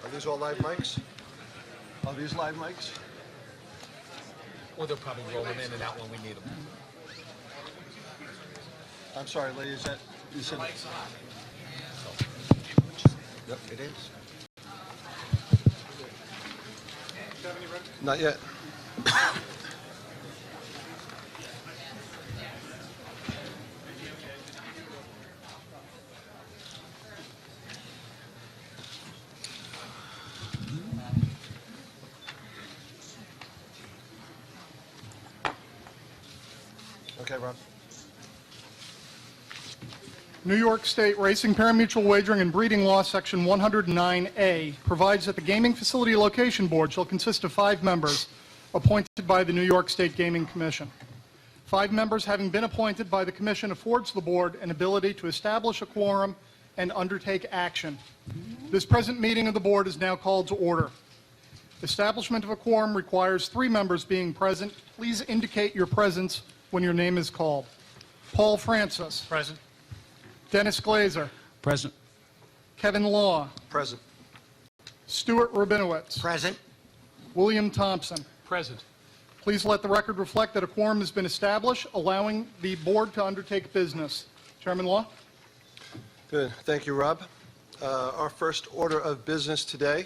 Are these all live mics? Are these live mics? Or they'll probably roll them in and out when we need them. I'm sorry, lady, is that, you said? Yep, it is. Not yet. Okay, Rob. New York State Racing Parimutuel Wagering and Breeding Law, Section 109A, provides that the Gaming Facility Location Board shall consist of 5 members appointed by the New York State Gaming Commission. 5 members having been appointed by the Commission affords the Board an ability to establish a quorum and undertake action. This present meeting of the Board is now called to order. Establishment of a quorum requires 3 members being present. Please indicate your presence when your name is called. Paul Francis. Present. Dennis Glazer. Present. Kevin Law. Present. Stuart Rabinowitz. Present. William Thompson. Present. Please let the record reflect that a quorum has been established, allowing the board to undertake business. Chairman Law? Good. Thank you, Rob. Our first order of business today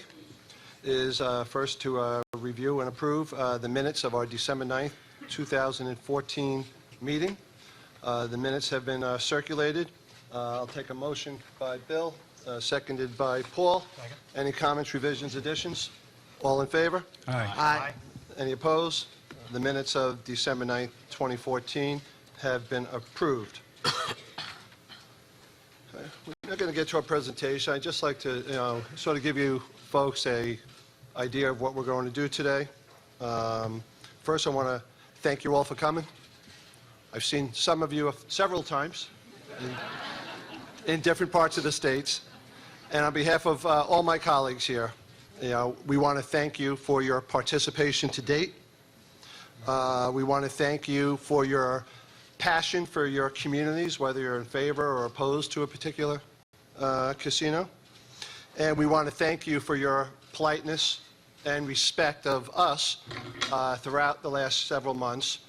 is first to review and approve the minutes of our December 9th, 2014 meeting. The minutes have been circulated. I'll take a motion by Bill, seconded by Paul. Second. Any comments, revisions, additions? All in favor? Aye. Any opposed? The minutes of December 9th, 2014 have been approved. Okay. We're not going to get to our presentation. I'd just like to, sort of give you folks a idea of what we're going to do today. First, I want to thank you all for coming. I've seen some of you several times in different parts of the states. And on behalf of all my colleagues here, we want to thank you for your participation to date. We want to thank you for your passion for your communities, whether you're in favor or opposed to a particular casino. And we want to thank you for your politeness and respect of us throughout the last several months,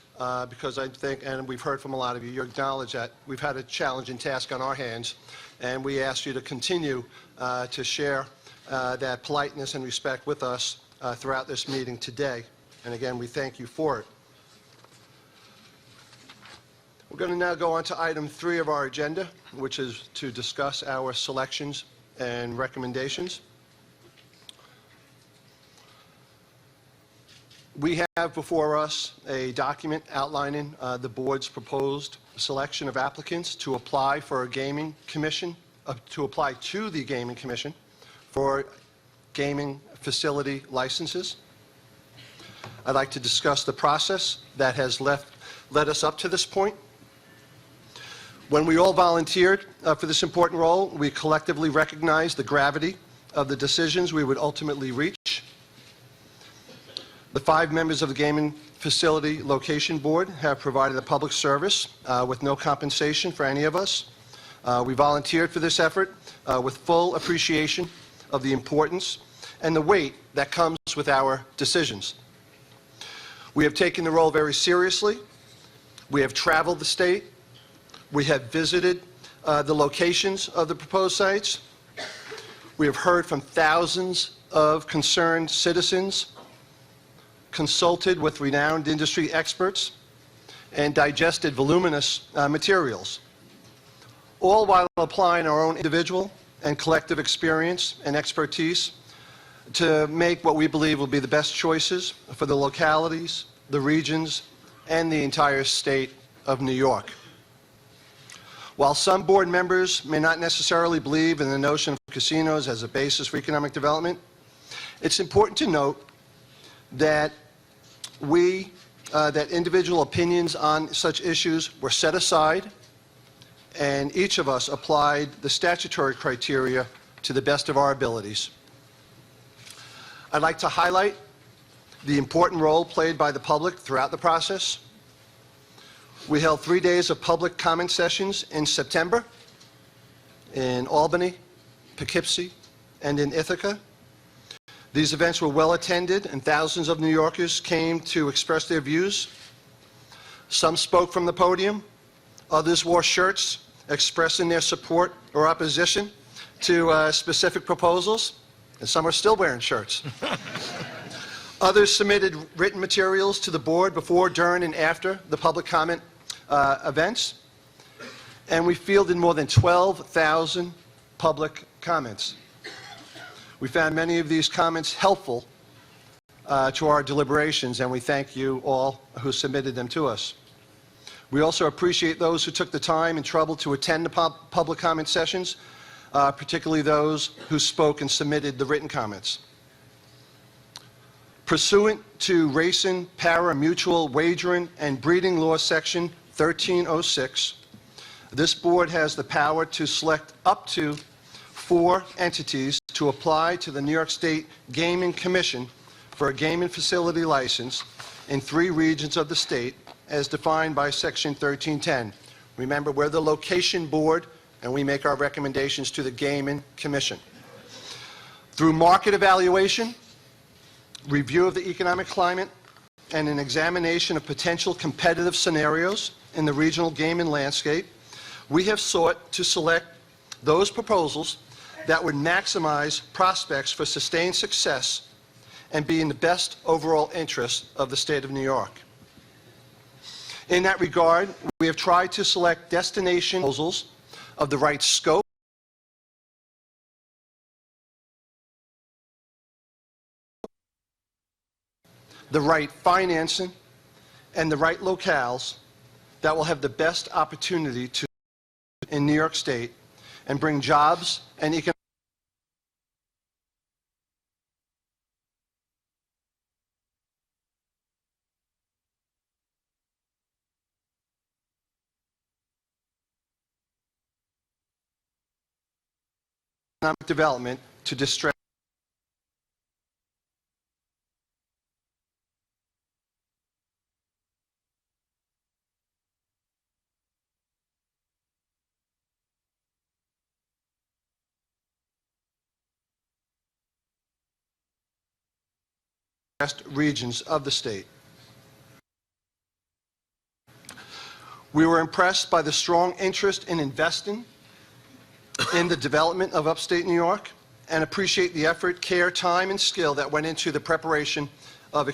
because I think, and we've heard from a lot of you, you acknowledge that we've had a challenging task on our hands, and we ask you to continue to share that politeness and respect with us throughout this meeting today. And again, we thank you for it. We're going to now go on to item 3 of our agenda, which is to discuss our selections and recommendations. We have before us a document outlining the board's proposed selection of applicants to apply for a gaming commission, to apply to the Gaming Commission for gaming facility licenses. I'd like to discuss the process that has led us up to this point. When we all volunteered for this important role, we collectively recognized the gravity of the decisions we would ultimately reach. The 5 members of the Gaming Facility Location Board have provided a public service with no compensation for any of us. We volunteered for this effort with full appreciation of the importance and the weight that comes with our decisions. We have taken the role very seriously. We have traveled the state. We have visited the locations of the proposed sites. We have heard from thousands of concerned citizens, consulted with renowned industry experts, and digested voluminous materials, all while applying our own individual and collective experience and expertise to make what we believe will be the best choices for the localities, the regions, and the entire state of New York. While some board members may not necessarily believe in the notion of casinos as a basis for economic development, it's important to note that that individual opinions on such issues were set aside, and each of us applied the statutory criteria to the best of our abilities. I'd like to highlight the important role played by the public throughout the process. We held 3 days of public comment sessions in September in Albany, Poughkeepsie, and in Ithaca. These events were well attended, and thousands of New Yorkers came to express their views. Some spoke from the podium. Others wore shirts expressing their support or opposition to specific proposals, and some are still wearing shirts. Others submitted written materials to the board before, during, and after the public comment events, and we fielded more than 12,000 public comments. We found many of these comments helpful to our deliberations, and we thank you all who submitted them to us. We also appreciate those who took the time and trouble to attend the public comment sessions, particularly those who spoke and submitted the written comments. Pursuant to Racing, Para-Mutual Wagering, and Breeding Law Section 1306, this board has the power to select up to 4 entities to apply to the New York State Gaming Commission for a gaming facility license in 3 regions of the state as defined by Section 1310. Remember, we're the location board, and we make our recommendations to the Gaming Commission. Through market evaluation, review of the economic climate, and an examination of potential competitive scenarios in the regional gaming landscape, we have sought to select those proposals that would maximize prospects for sustained success and be in the best overall interest of the state of New York. In that regard, we have tried to select destination proposals of the right scope, the right financing, and the right locales that will have the best opportunity to in New York State and bring jobs and economic development to distress. Regions of the state. We were impressed by the strong interest in investing in the development of upstate New York and appreciate the effort, care, time, and skill that went into the preparation of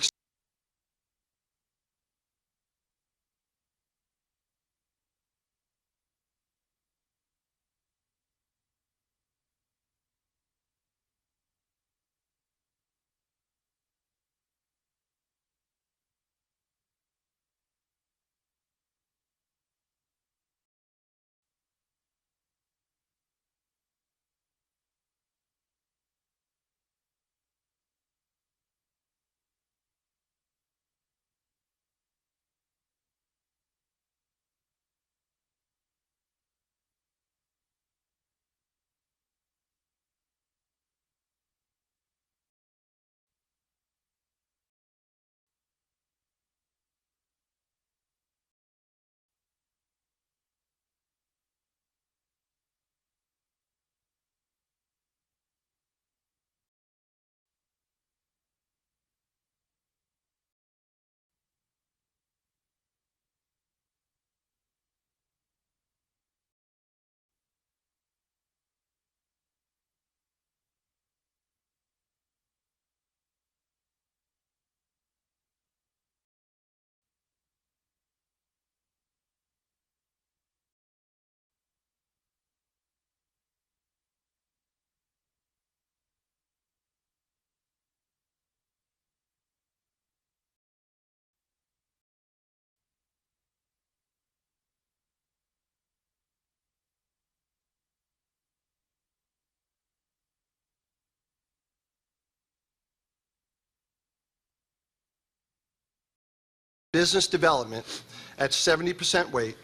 business development at 70% weight,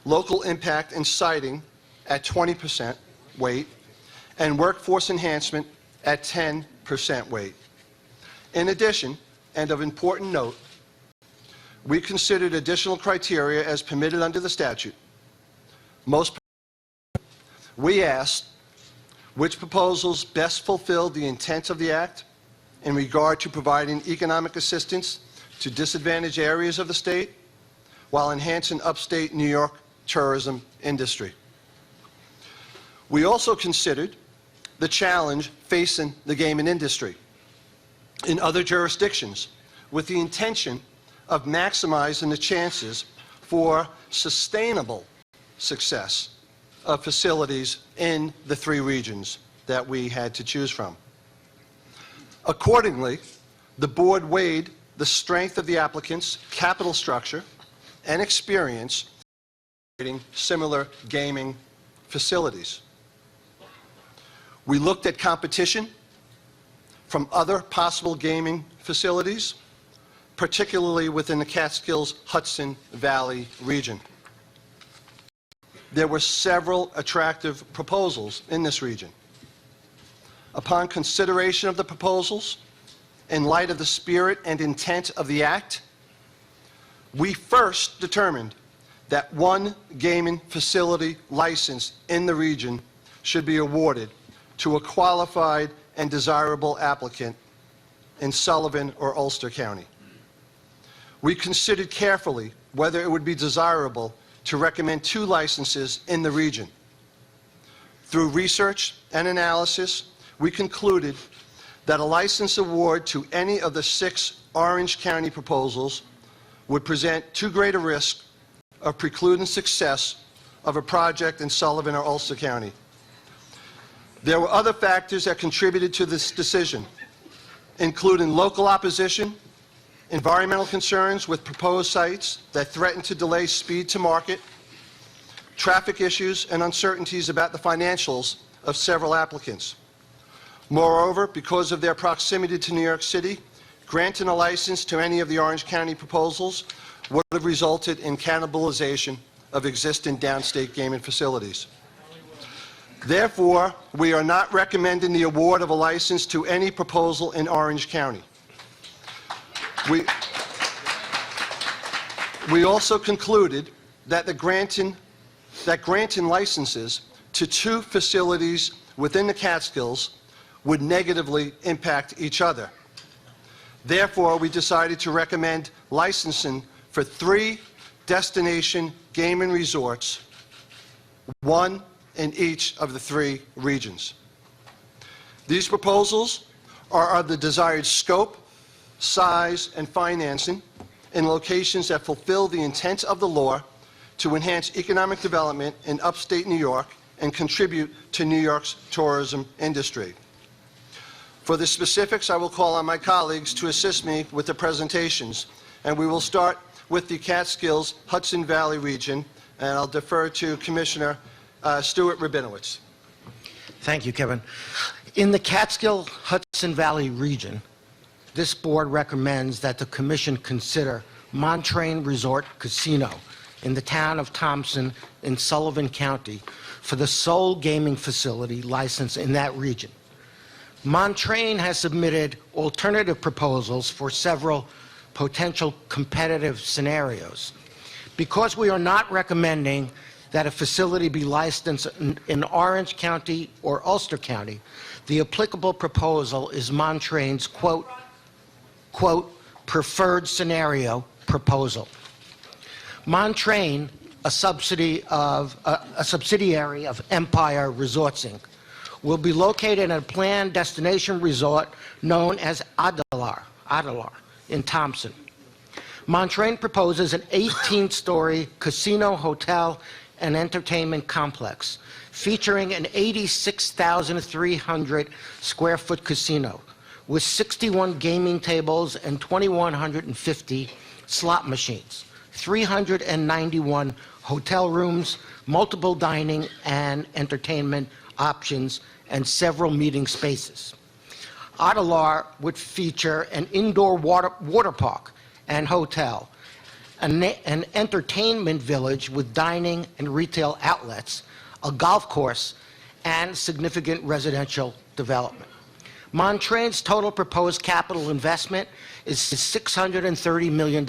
local impact and siting at 20% weight, and workforce enhancement at 10% weight. In addition, and of important note, we considered additional criteria as permitted under the statute. We asked, which proposals best fulfill the intent of the Act in regard to providing economic assistance to disadvantaged areas of the state while enhancing upstate New York tourism industry. We also considered the challenge facing the gaming industry in other jurisdictions with the intention of maximizing the chances for sustainable success of facilities in the three regions that we had to choose from. Accordingly, the board weighed the strength of the applicant's capital structure and experience in similar gaming facilities. We looked at competition from other possible gaming facilities, particularly within the Catskills Hudson Valley region. There were several attractive proposals in this region. Upon consideration of the proposals, in light of the spirit and intent of the Act, we first determined that one gaming facility license in the region should be awarded to a qualified and desirable applicant in Sullivan or Ulster County. We considered carefully whether it would be desirable to recommend 2 licenses in the region. Through research and analysis, we concluded that a license award to any of the 6 Orange County proposals would present too great a risk of precluding success of a project in Sullivan or Ulster County. There were other factors that contributed to this decision, including local opposition, environmental concerns with proposed sites that threaten to delay speed to market, traffic issues, and uncertainties about the financials of several applicants. Moreover, because of their proximity to New York City, granting a license to any of the Orange County proposals would have resulted in cannibalization of existing downstate gaming facilities. Therefore, we are not recommending the award of a license to any proposal in Orange County. We also concluded that granting licenses to 2 facilities within the Catskills would negatively impact each other. Therefore, we decided to recommend licensing for 3 destination gaming resorts, 1 in each of the 3 regions. These proposals are of the desired scope, size, and financing in locations that fulfill the intent of the law to enhance economic development in upstate New York and contribute to New York's tourism industry. For the specifics, I will call on my colleagues to assist me with the presentations, and we will start with the Catskills Hudson Valley region, and I'll defer to Commissioner Stuart Rabinowitz. Thank you, Kevin. In the Catskill Hudson Valley region, this board recommends that the commission consider Montre Resort Casino in the town of Thompson in Sullivan County for the sole gaming facility license in that region. Montre has submitted alternative proposals for several potential competitive scenarios. Because we are not recommending that a facility be licensed in Orange County or Ulster County, the applicable proposal is Montre's quote, preferred scenario proposal. Montre, a subsidiary of Empire Resorts, Inc., will be located in a planned destination resort known as Adalar in Thompson. Montre proposes an 18-story casino, hotel, and entertainment complex featuring an 86,300 square foot casino with 61 gaming tables and 2,150 slot machines, 391 hotel rooms, multiple dining and entertainment options, and several meeting spaces. Adalar would feature an indoor water park and hotel, an entertainment village with dining and retail outlets, a golf course, and significant residential development. Montre's total proposed capital investment is $630 million.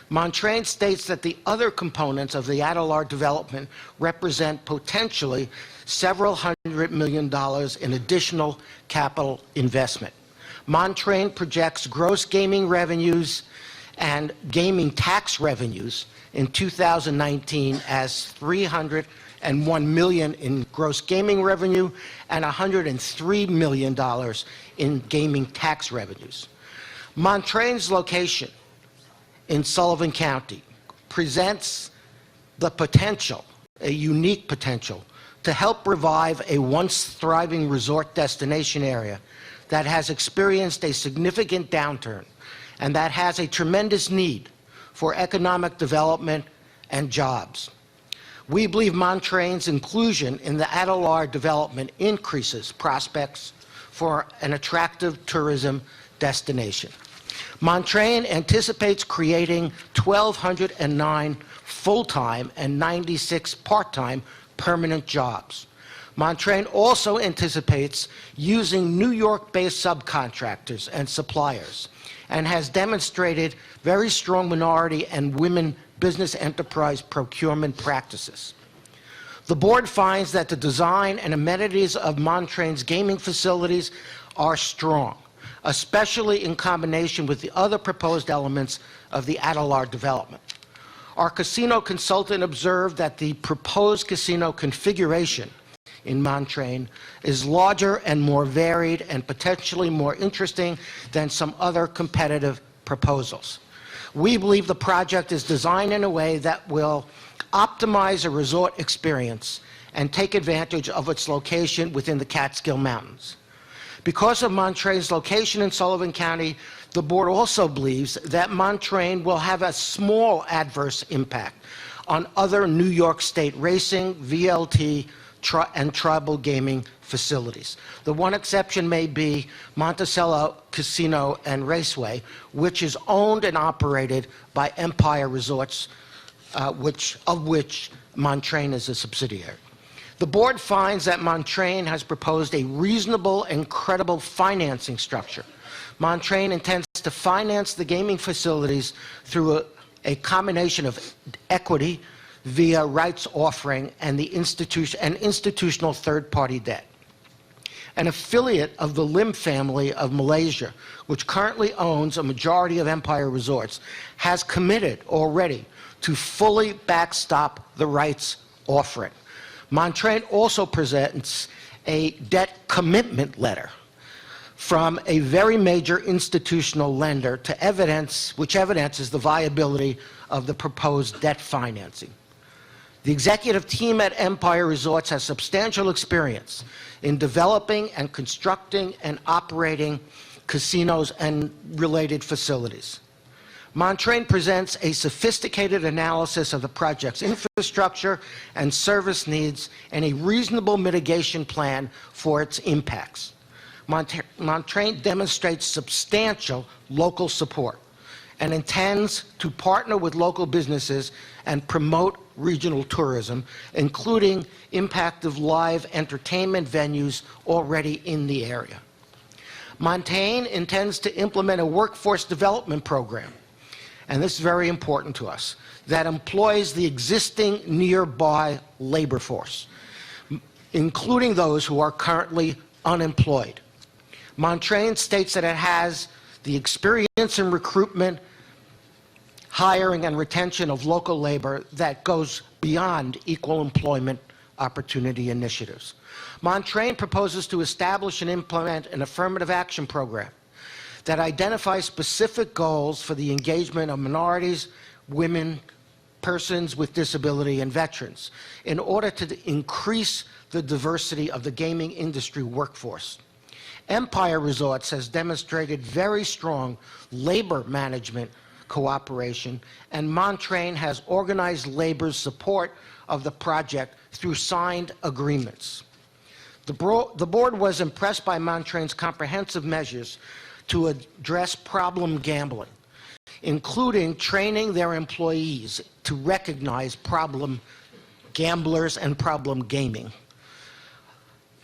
Montre states that the other components of the Adelar development represent potentially several $100 million in additional capital investment. Montre projects gross gaming revenues and gaming tax revenues in 2019 as $301 million in gross gaming revenue and $103 million in gaming tax revenues. Montre's location in Sullivan County presents the potential, a unique potential, to help revive a once thriving resort destination area that has experienced a significant downturn and that has a tremendous need for economic development and jobs. We believe Montre's inclusion in the Adelar development increases prospects for an attractive tourism destination. Montre anticipates creating 1,209 full-time and 96 part-time permanent jobs. Montre also anticipates using New York-based subcontractors and suppliers and has demonstrated very strong minority and women business enterprise procurement practices. The board finds that the design and amenities of Montre's gaming facilities are strong, especially in combination with the other proposed elements of the Adelar development. Our casino consultant observed that the proposed casino configuration in Montre is larger and more varied and potentially more interesting than some other competitive proposals. We believe the project is designed in a way that will optimize a resort experience and take advantage of its location within the Catskill Mountains. Because of Montre's location in Sullivan County, the board also believes that Montre will have a small adverse impact on other New York State racing, VLT, and tribal gaming facilities. The one exception may be Monticello Casino and Raceway, which is owned and operated by Empire Resorts, of which Montre is a subsidiary. The board finds that Montre has proposed a reasonable and credible financing structure. Montre intends to finance the gaming facilities through a combination of equity via rights offering and institutional third-party debt. An affiliate of the Lim family of Malaysia, which currently owns a majority of Empire Resorts, has committed already to fully backstop the rights offering. Montre also presents a debt commitment letter from a very major institutional lender which evidences the viability of the proposed debt financing. The executive team at Empire Resorts has substantial experience in developing and constructing and operating casinos and related facilities. Montre presents a sophisticated analysis of the project's infrastructure and service needs and a reasonable mitigation plan for its impacts. Montre demonstrates substantial local support and intends to partner with local businesses and promote regional tourism, including impactful live entertainment venues already in the area. Montre intends to implement a workforce development program, and this is very important to us, that employs the existing nearby labor force, including those who are currently unemployed. Montre states that it has the experience in recruitment, hiring, and retention of local labor that goes beyond equal employment opportunity initiatives. Montre proposes to establish and implement an affirmative action program that identifies specific goals for the engagement of minorities, women, persons with disability, and veterans in order to increase the diversity of the gaming industry workforce. Empire Resorts has demonstrated very strong labor management cooperation, and Montre has organized labor's support of the project through signed agreements. The board was impressed by Montre's comprehensive measures to address problem gambling, including training their employees to recognize problem gamblers and problem gaming.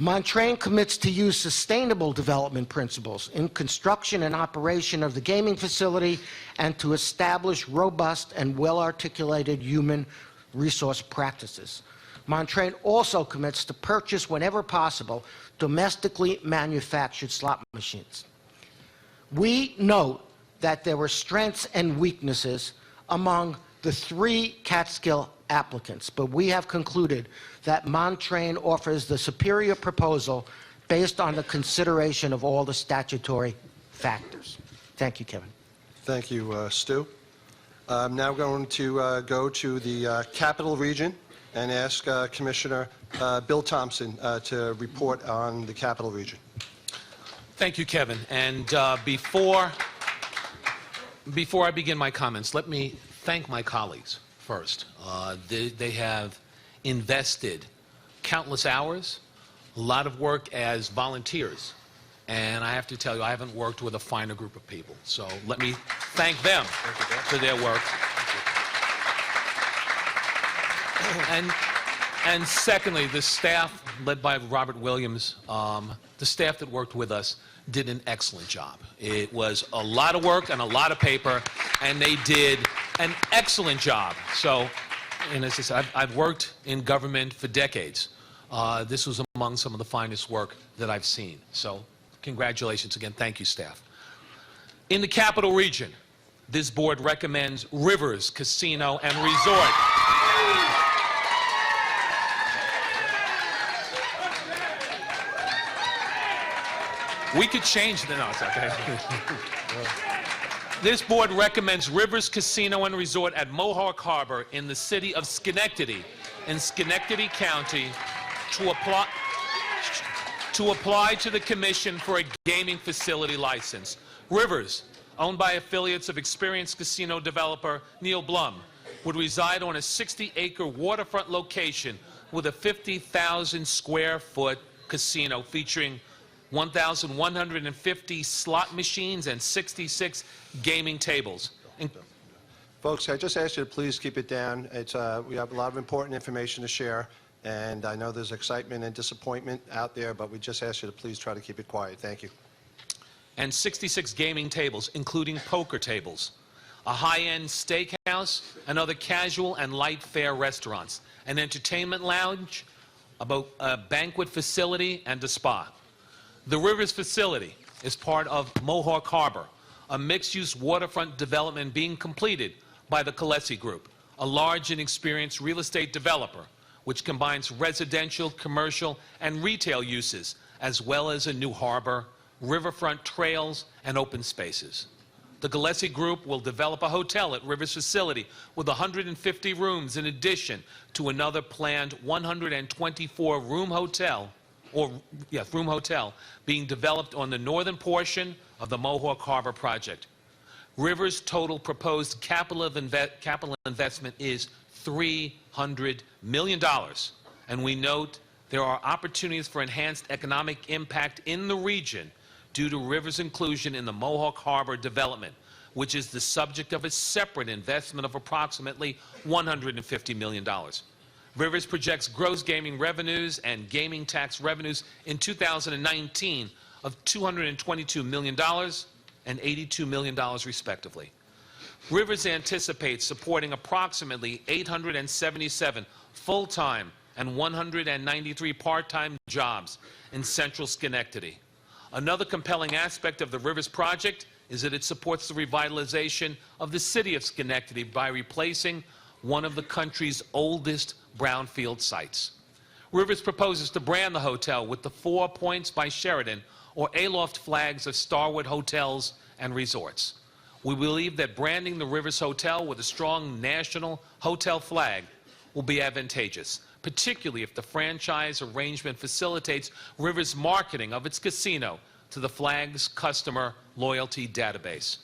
Montre commits to use sustainable development principles in construction and operation of the gaming facility and to establish robust and well-articulated human resource practices. Montre also commits to purchase, whenever possible, domestically manufactured slot machines. We note that there were strengths and weaknesses among the 3 Catskill applicants, but we have concluded that Montre offers the superior proposal based on the consideration of all the statutory factors. Thank you, Kevin. Thank you, Stu. I'm now going to go to the Capital Region and ask Commissioner Bill Thompson to report on the Capital Region. Thank you, Kevin. And before I begin my comments, let me thank my colleagues first. They have invested countless hours, a lot of work as volunteers. And I have to tell you, I haven't worked with a finer group of people. So let me thank them for their work. And secondly, the staff, led by Robert Williams, the staff that worked with us did an excellent job. It was a lot of work and a lot of paper, and they did an excellent job. So, and as I said, I've worked in government for decades. This was among some of the finest work that I've seen. So, congratulations again. Thank you, staff. In the Capital Region, this board recommends Rivers Casino and Resort. We could change the, no, it's okay. This board recommends Rivers Casino and Resort at Mohawk Harbor in the city of Schenectady, in Schenectady County, to apply to the Commission for a gaming facility license. Rivers, owned by affiliates of experienced casino developer Neil Blum, would reside on a 60-acre waterfront location with a 50,000 square foot casino featuring 1,150 slot machines and 66 gaming tables. Folks, I just ask you to please keep it down. We have a lot of important information to share, and I know there's excitement and disappointment out there, but we just ask you to please try to keep it quiet. Thank you. And 66 gaming tables, including poker tables, a high-end steakhouse, and other casual and light fare restaurants, an entertainment lounge, a banquet facility, and a spa. The Rivers facility is part of Mohawk Harbor, a mixed-use waterfront development being completed by the Coletti Group, a large and experienced real estate developer, which combines residential, commercial, and retail uses, as well as a new harbor, riverfront trails, and open spaces. The Coletti Group will develop a hotel at Rivers facility with 150 rooms in addition to another planned 124-room hotel being developed on the northern portion of the Mohawk Harbor project. Rivers' total proposed capital investment is $300 million, and we note there are opportunities for enhanced economic impact in the region due to Rivers' inclusion in the Mohawk Harbor development, which is the subject of a separate investment of approximately $150 million. Rivers projects gross gaming revenues and gaming tax revenues in 2019 of $222 million and $82 million, respectively. Rivers anticipates supporting approximately 877 full-time and 193 part-time jobs in central Schenectady. Another compelling aspect of the Rivers project is that it supports the revitalization of the city of Schenectady by replacing one of the country's oldest brownfield sites. Rivers proposes to brand the hotel with the 4 Points by Sheraton or Aloft flags of Starwood hotels and resorts. We believe that branding the Rivers Hotel with a strong national hotel flag will be advantageous, particularly if the franchise arrangement facilitates Rivers' marketing of its casino to the flag's customer loyalty database.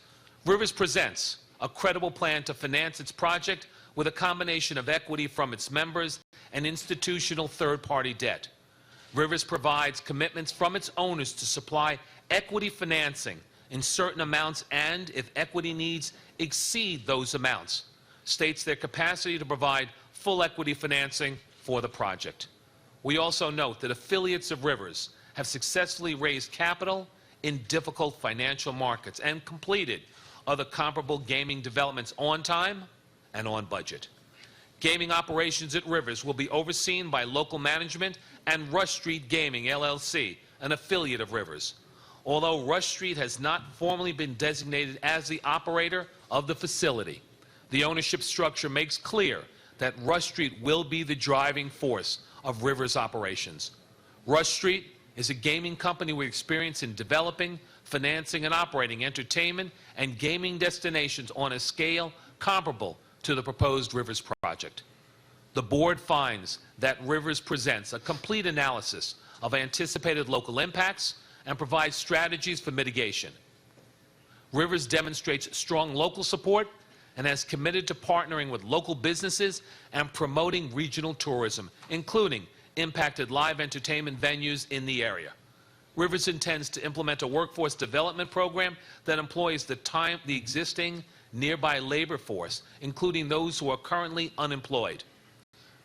Rivers presents a credible plan to finance its project with a combination of equity from its members and institutional third-party debt. Rivers provides commitments from its owners to supply equity financing in certain amounts and, if equity needs exceed those amounts, states their capacity to provide full equity financing for the project. We also note that affiliates of Rivers have successfully raised capital in difficult financial markets and completed other comparable gaming developments on time and on budget. Gaming operations at Rivers will be overseen by local management and Rush Street Gaming, LLC, an affiliate of Rivers. Although Rush Street has not formally been designated as the operator of the facility, the ownership structure makes clear that Rush Street will be the driving force of Rivers operations. Rush Street is a gaming company with experience in developing, financing, and operating entertainment and gaming destinations on a scale comparable to the proposed Rivers project. The board finds that Rivers presents a complete analysis of anticipated local impacts and provides strategies for mitigation. Rivers demonstrates strong local support and has committed to partnering with local businesses and promoting regional tourism, including impacted live entertainment venues in the area. Rivers intends to implement a workforce development program that employs the existing nearby labor force, including those who are currently unemployed.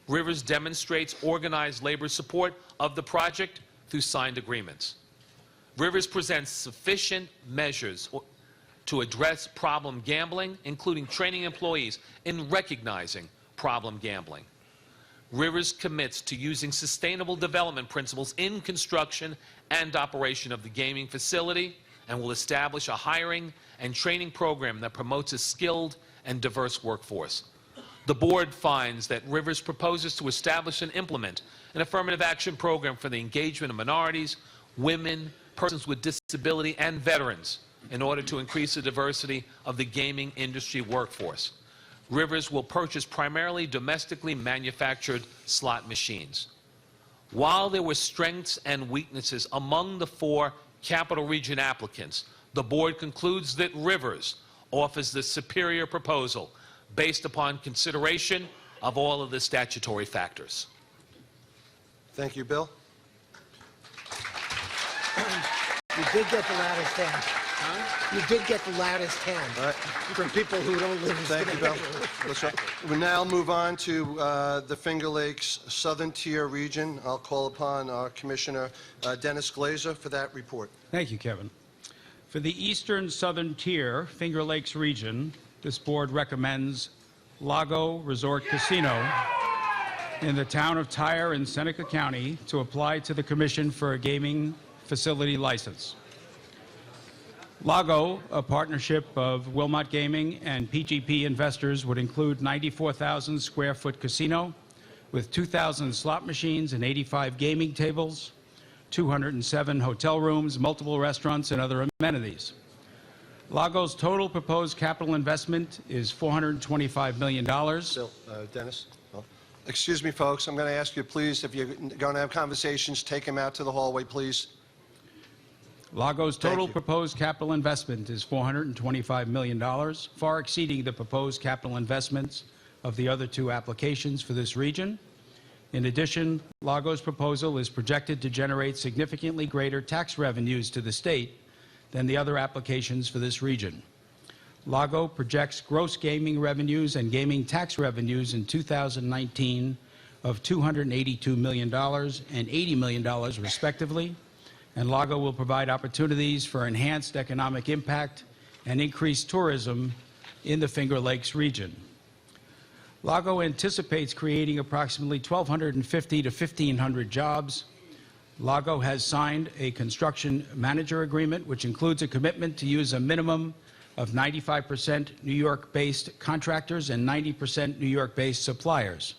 Rivers demonstrates organized labor support of the project through signed agreements. Rivers presents sufficient measures to address problem gambling, including training employees in recognizing problem gambling. Rivers commits to using sustainable development principles in construction and operation of the gaming facility and will establish a hiring and training program that promotes a skilled and diverse workforce. The board finds that Rivers proposes to establish and implement an affirmative action program for the engagement of minorities, women, persons with disability, and veterans in order to increase the diversity of the gaming industry workforce. Rivers will purchase primarily domestically manufactured slot machines. While there were strengths and weaknesses among the 4 Capital Region applicants, the board concludes that Rivers offers the superior proposal based upon consideration of all of the statutory factors. Thank you, Bill. You did get the loudest hand. You did get the loudest hand. All right. From people who don't live in Thank you, Bill. Let's go. We'll now move on to the Finger Lakes Southern Tier region. I'll call upon our Commissioner Dennis Glazer for that report. Thank you, Kevin. For the Eastern Southern Tier, Finger Lakes region, this board recommends Lago Resort Casino in the town of Tyre in Seneca County to apply to the Commission for a gaming facility license. Lago, a partnership of Wilmot Gaming and PGP investors, would include 94,000 square foot casino with 2,000 slot machines and 85 gaming tables, 207 hotel rooms, multiple restaurants, and other amenities. Lago's total proposed capital investment is $425 million. Bill, Dennis. Oh. Excuse me, folks. I'm going to ask you, please, if you're going to have conversations, take them out to the hallway, please. Lago's total proposed capital investment is $425 million, far exceeding the proposed capital investments of the other 2 applications for this region. In addition, Lago's proposal is projected to generate significantly greater tax revenues to the state than the other applications for this region. Lago projects gross gaming revenues and gaming tax revenues in 2019 of $282 million and $80 million, respectively, and Lago will provide opportunities for enhanced economic impact and increased tourism in the Finger Lakes region. Lago anticipates creating approximately 1,250 to 1,500 jobs. Lago has signed a construction manager agreement, which includes a commitment to use a minimum of 95% New York-based contractors and 90% New York-based suppliers.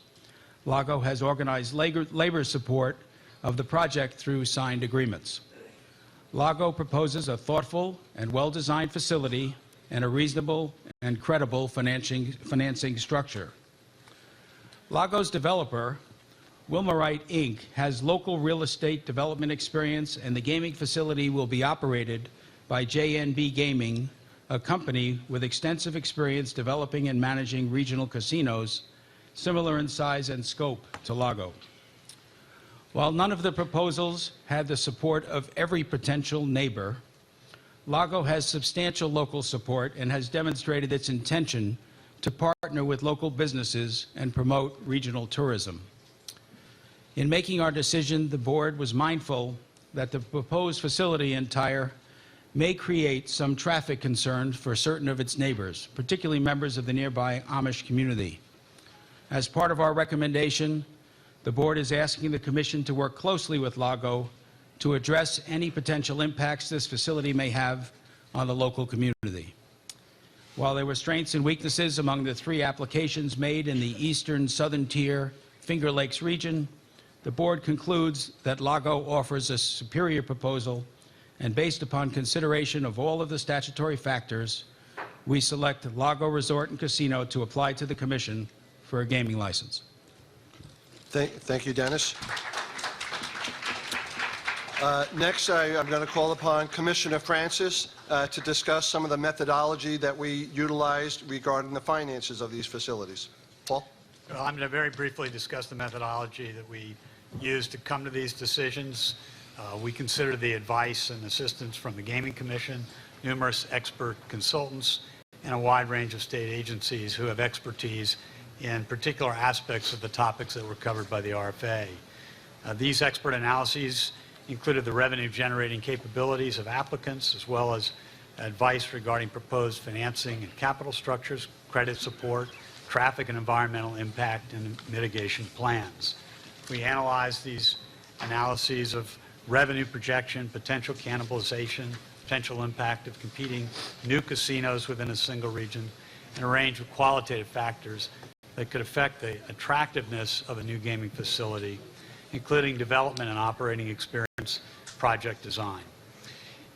Lago has organized labor support of the project through signed agreements. Lago proposes a thoughtful and well-designed facility and a reasonable and credible financing structure. Lago's developer, Wilmerite Inc., has local real estate development experience, and the gaming facility will be operated by JNB Gaming, a company with extensive experience developing and managing regional casinos, similar in size and scope to Lago. While none of the proposals had the support of every potential neighbor, Lago has substantial local support and has demonstrated its intention to partner with local businesses and promote regional tourism. In making our decision, the board was mindful that the proposed facility in Tyre may create some traffic concerns for certain of its neighbors, particularly members of the nearby Amish community. As part of our recommendation, the board is asking the Commission to work closely with Lago to address any potential impacts this facility may have on the local community. While there were strengths and weaknesses among the 3 applications made in the eastern southern tier Finger Lakes region, the board concludes that Lago offers a superior proposal, and based upon consideration of all of the statutory factors, we select Lago Resort and Casino to apply to the Commission for a gaming license. Thank you, Dennis. Next, I'm going to call upon Commissioner Francis to discuss some of the methodology that we utilized regarding the finances of these facilities. Paul? Well, I'm going to very briefly discuss the methodology that we used to come to these decisions. We consider the advice and assistance from the Gaming Commission, numerous expert consultants, and a wide range of state agencies who have expertise in particular aspects of the topics that were covered by the RFA. These expert analyses included the revenue-generating capabilities of applicants, as well as advice regarding proposed financing and capital structures, credit support, traffic and environmental impact, and mitigation plans. We analyzed these analyses of revenue projection, potential cannibalization, potential impact of competing new casinos within a single region, and a range of qualitative factors that could affect the attractiveness of a new gaming facility, including development and operating experience, project design.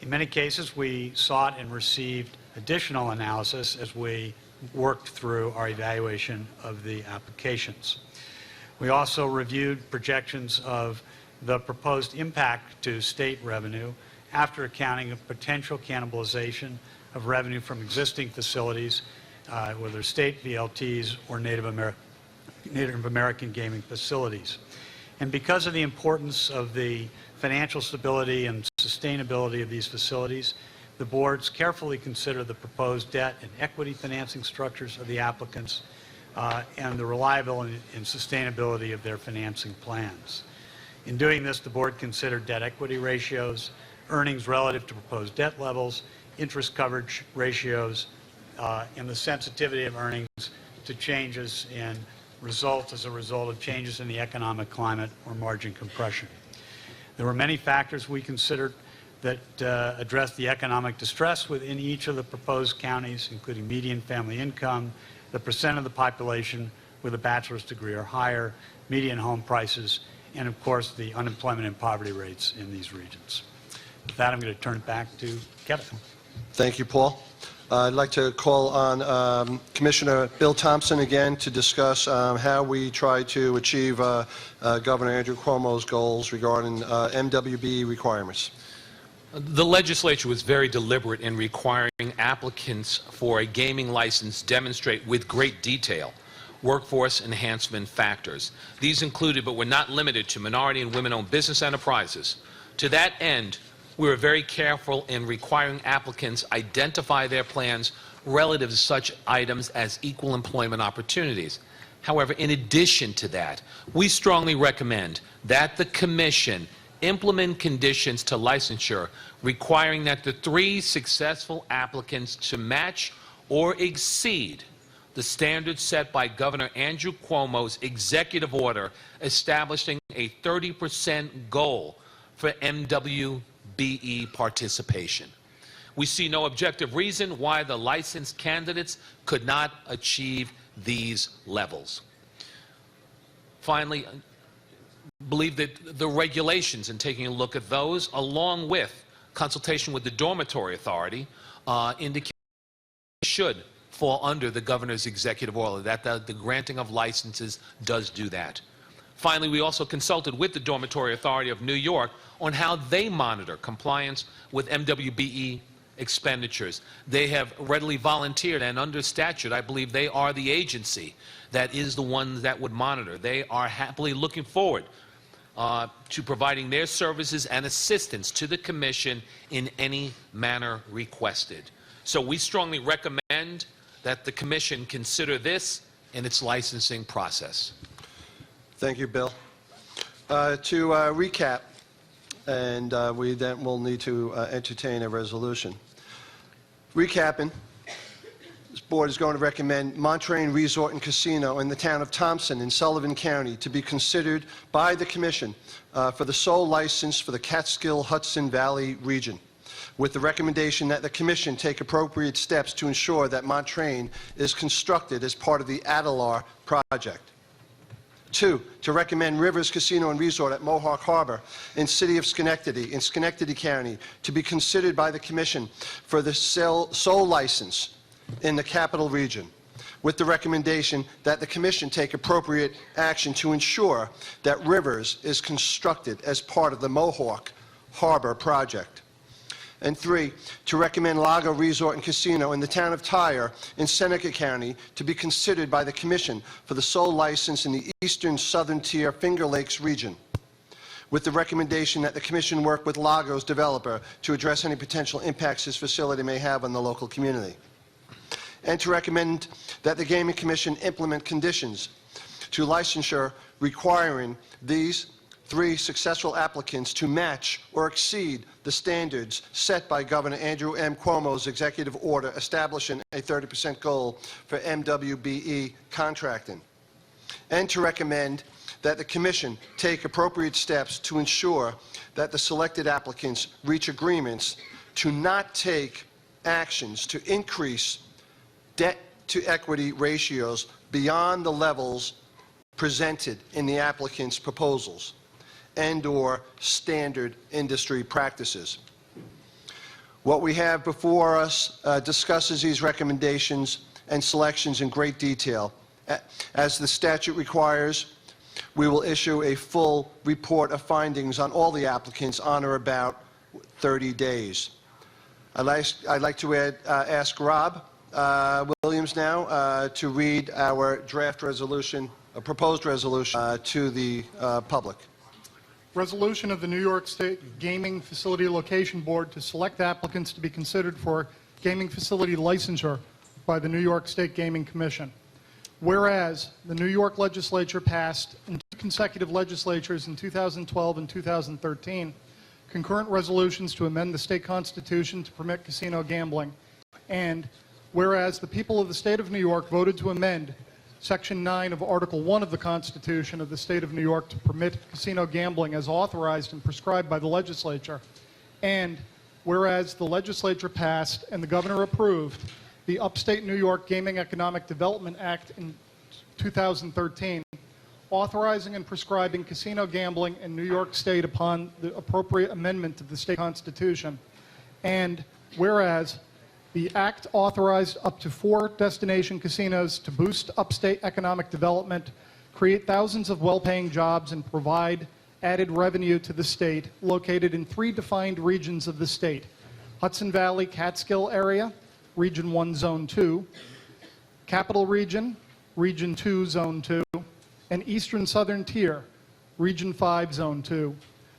In many cases, we sought and received additional analysis as we worked through our evaluation of the applications. We also reviewed projections of the proposed impact to state revenue after accounting of potential cannibalization of revenue from existing facilities, whether state VLTs or Native American gaming facilities. And because of the importance of the financial stability and sustainability of these facilities, the boards carefully consider the proposed debt and equity financing structures of the applicants and the reliability and sustainability of their financing plans. In doing this, the board considered debt equity ratios, earnings relative to proposed debt levels, interest coverage ratios, and the sensitivity of earnings to changes in results as a result of changes in the economic climate or margin compression. There were many factors we considered that address the economic distress within each of the proposed counties, including median family income, the percent of the population with a bachelor's degree or higher, median home prices, and of course the unemployment and poverty rates in these regions. With that, I'm going to turn it back to Kevin. Thank you, Paul. I'd like to call on Commissioner Bill Thompson again to discuss how we try to achieve Governor Andrew Cuomo's goals regarding MWBE requirements. The legislature was very deliberate in requiring applicants for a gaming license demonstrate with great detail workforce enhancement factors. These included, but were not limited to, minority and women-owned business enterprises. To that end, we were very careful in requiring applicants identify their plans relative to such items as equal employment opportunities. However, in addition to that, we strongly recommend that the Commission implement conditions to licensure requiring that the 3 successful applicants to match or exceed the standards set by Governor Andrew Cuomo's executive order establishing a 30% goal for MWBE participation. We see no objective reason why the licensed candidates could not achieve these levels. Finally, believe that the regulations, and taking a look at those, along with consultation with the Dormitory Authority, indicate should fall under the governor's executive order, that the granting of licenses does do that. Finally, we also consulted with the Dormitory Authority of New York on how they monitor compliance with MWBE expenditures. They have readily volunteered, and under statute, I believe they are the agency that is the one that would monitor. They are happily looking forward to providing their services and assistance to the Commission in any manner requested. So we strongly recommend that the Commission consider this in its licensing process. Thank you, Bill. To recap, and we then will need to entertain a resolution. Recapping, this board is going to recommend Montre Resort and Casino in the town of Thompson in Sullivan County to be considered by the Commission for the sole license for the Catskill Hudson Valley region, with the recommendation that the Commission take appropriate steps to ensure that Montre is constructed as part of the Adalar project. 2, to recommend Rivers Casino and Resort at Mohawk Harbor in City of Schenectady in Schenectady County to be considered by the Commission for the sole license in the Capital Region, with the recommendation that the Commission take appropriate action to ensure that Rivers is constructed as part of the Mohawk Harbor project. And 3, to recommend Lago Resort and Casino in the town of Tyre in Seneca County to be considered by the Commission for the sole license in the eastern southern tier Finger Lakes region, with the recommendation that the Commission work with Lago's developer to address any potential impacts this facility may have on the local community. And to recommend that the Gaming Commission implement conditions to licensure requiring these 3 successful applicants to match or exceed the standards set by Governor Andrew M. Cuomo's executive order establishing a 30% goal for MWBE contracting. And to recommend that the Commission take appropriate steps to ensure that the selected applicants reach agreements to not take actions to increase debt-to-equity ratios beyond the levels presented in the applicants' proposals and/or standard industry practices. What we have before us discusses these recommendations and selections in great detail. As the statute requires, we will issue a full report of findings on all the applicants on or about 30 days. I'd like to ask Rob Williams now to read our draft resolution, a proposed resolution to the public. Resolution of the New York State Gaming Facility Location Board to select applicants to be considered for gaming facility licensure by the New York State Gaming Commission. Whereas the New York legislature passed in 2 consecutive legislatures in 2012 and 2013 concurrent resolutions to amend the state constitution to permit casino gambling. And whereas the people of the state of New York voted to amend Section 9 of Article 1 of the Constitution of the State of New York to permit casino gambling as authorized and prescribed by the legislature. And whereas the legislature passed and the governor approved the Upstate New York Gaming Economic Development Act in 2013, authorizing and prescribing casino gambling in New York State upon the appropriate amendment to the state constitution. And whereas the act authorized up to 4 destination casinos to boost upstate economic development, create thousands of well-paying jobs, and provide added revenue to the state, located in 3 defined regions of the state: Hudson Valley Catskill area, Region 1, Zone 2, Capital Region, Region 2, Zone 2, and Eastern Southern Tier, Region 5, Zone 2,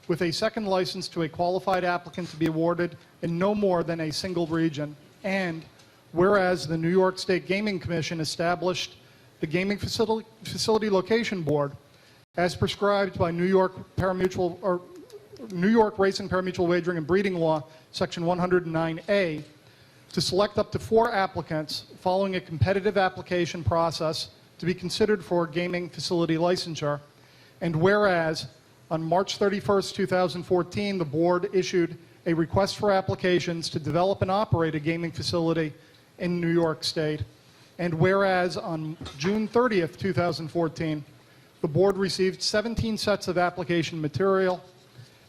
with a second license to a qualified applicant to be awarded in no more than a single region. And whereas the New York State Gaming Commission established the Gaming Facility Location Board as prescribed by New York Racing Parimutuel Wagering and Breeding Law, Section 109A, to select up to 4 applicants following a competitive application process to be considered for gaming facility licensure. And whereas on March 31st, 2014, the board issued a request for applications to develop and operate a gaming facility in New York State. And whereas on June 30th, 2014, the board received 17 sets of application material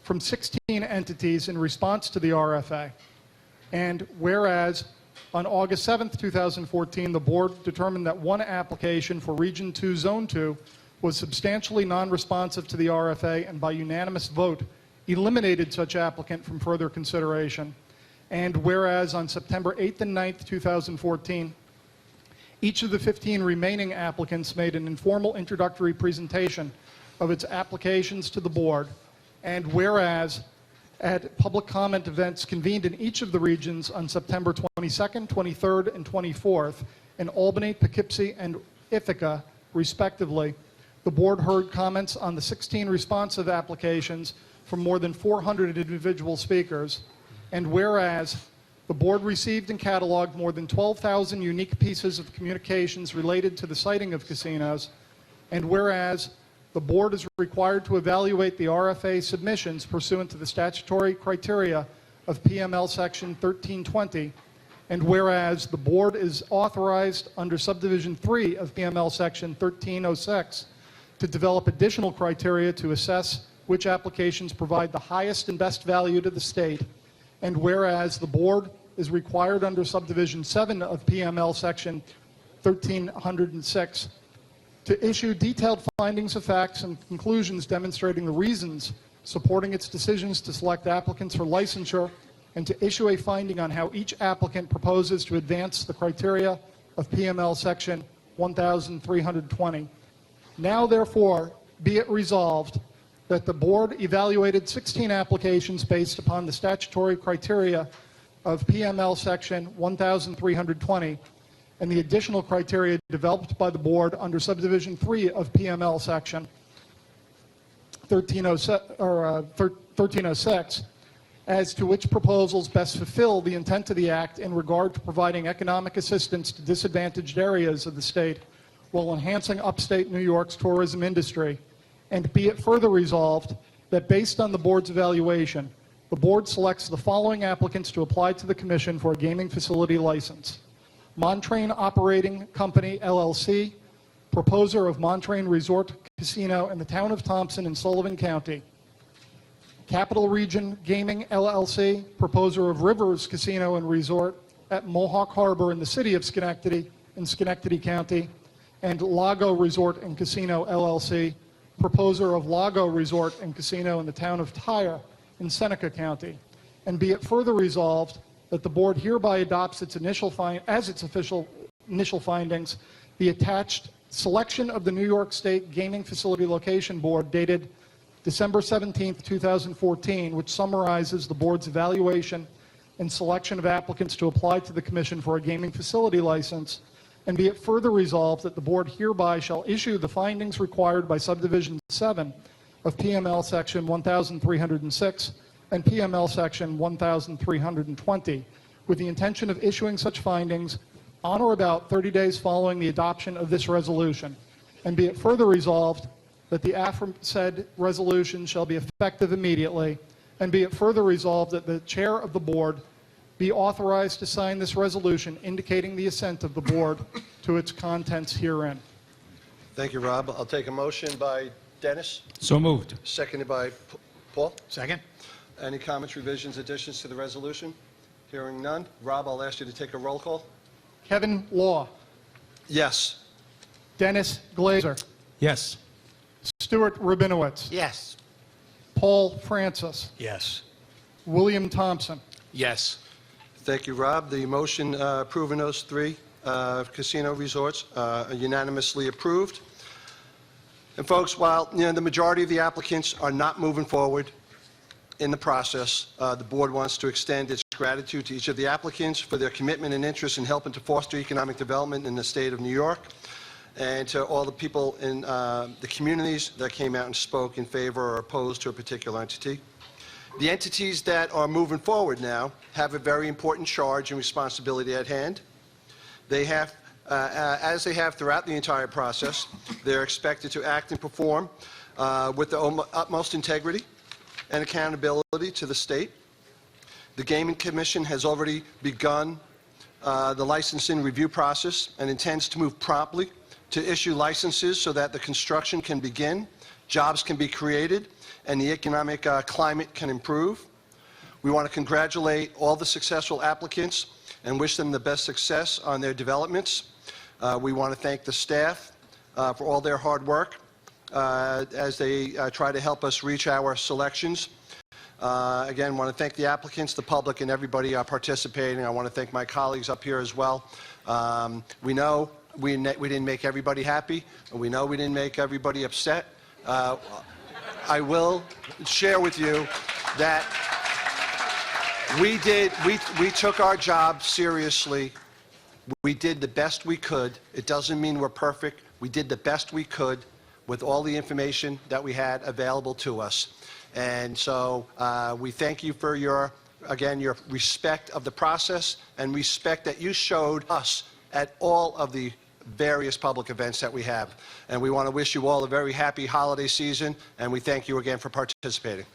from 16 entities in response to the RFA. And whereas on August 7th, 2014, the board determined that 1 application for Region 2, Zone 2 was substantially non-responsive to the RFA, and by unanimous vote eliminated such applicant from further consideration. And whereas on September 8th and 9th, 2014, each of the 15 remaining applicants made an informal introductory presentation of its applications to the board. And whereas at public comment events convened in each of the regions on September 22nd, 23rd, and 24th in Albany, Poughkeepsie, and Ithaca, respectively, the board heard comments on the 16 responsive applications from more than 400 individual speakers, and whereas the board received and cataloged more than 12,000 unique pieces of communications related to the siting of casinos, and whereas the board is required to evaluate the RFA submissions pursuant to the statutory criteria of PML Section 1320, and whereas the board is authorized under Subdivision 3 of PML Section 1306 to develop additional criteria to assess which applications provide the highest and best value to the state, and whereas the board is required under Subdivision 7 of PML Section 1306 to issue detailed findings of facts and conclusions demonstrating the reasons supporting its decisions to select applicants for licensure, and to issue a finding on how each applicant proposes to advance the criteria of PML Section 1320. Now, therefore, be it resolved that the board evaluated 16 applications based upon the statutory criteria of PML Section 1320 and the additional criteria developed by the board under Subdivision 3 of PML Section 1306, as to which proposals best fulfill the intent of the Act in regard to providing economic assistance to disadvantaged areas of the state while enhancing upstate New York's tourism industry. And be it further resolved that based on the board's evaluation, the board selects the following applicants to apply to the Commission for a gaming facility license: Montre Operating Company, LLC, proposer of Montre Resort Casino in the town of Thompson in Sullivan County; Capital Region Gaming, LLC, proposer of Rivers Casino and Resort at Mohawk Harbor in the city of Schenectady in Schenectady County; and Lago Resort and Casino, LLC, proposer of Lago Resort and Casino in the town of Tyre in Seneca County. And be it further resolved that the board hereby adopts its initial findings the attached selection of the New York State Gaming Facility Location Board dated December 17, 2014, which summarizes the board's evaluation and selection of applicants to apply to the Commission for a gaming facility license. And be it further resolved that the board hereby shall issue the findings required by Subdivision 7 of PML Section 1306 and PML Section 1320, with the intention of issuing such findings on or about 30 days following the adoption of this resolution. And be it further resolved that the aforesaid resolution shall be effective immediately. And be it further resolved that the chair of the board be authorized to sign this resolution indicating the assent of the board to its contents herein. Thank you, Rob. I'll take a motion by Dennis, So moved. seconded by Paul. Second? Any comments, revisions, additions to the resolution? Hearing none. Rob, I'll ask you to take a roll call. Kevin Law, Yes. Dennis Glazer, Yes. Stuart Rabinowitz, Yes. Paul Francis, Yes. William Thompson. Yes. Thank you, Rob. The motion approving those three casino resorts are unanimously approved. And folks, while the majority of the applicants are not moving forward in the process, the board wants to extend its gratitude to each of the applicants for their commitment and interest in helping to foster economic development in the state of New York, and to all the people in the communities that came out and spoke in favor or opposed to a particular entity. The entities that are moving forward now have a very important charge and responsibility at hand. They have, as they have throughout the entire process, they're expected to act and perform with the utmost integrity and accountability to the state. The Gaming Commission has already begun the licensing review process and intends to move promptly to issue licenses so that the construction can begin, jobs can be created, and the economic climate can improve. We want to congratulate all the successful applicants and wish them the best success on their developments. We want to thank the staff for all their hard work as they try to help us reach our selections. Again, want to thank the applicants, the public, and everybody participating. I want to thank my colleagues up here as well. We know we didn't make everybody happy, and we know we didn't make everybody upset. I will share with you that we took our job seriously. We did the best we could. It doesn't mean we're perfect. We did the best we could. with all the information that we had available to us. And so we thank you for your, again, your respect of the process and respect that you showed us at all of the various public events that we have. And we want to wish you all a very happy holiday season, and we thank you again for participating.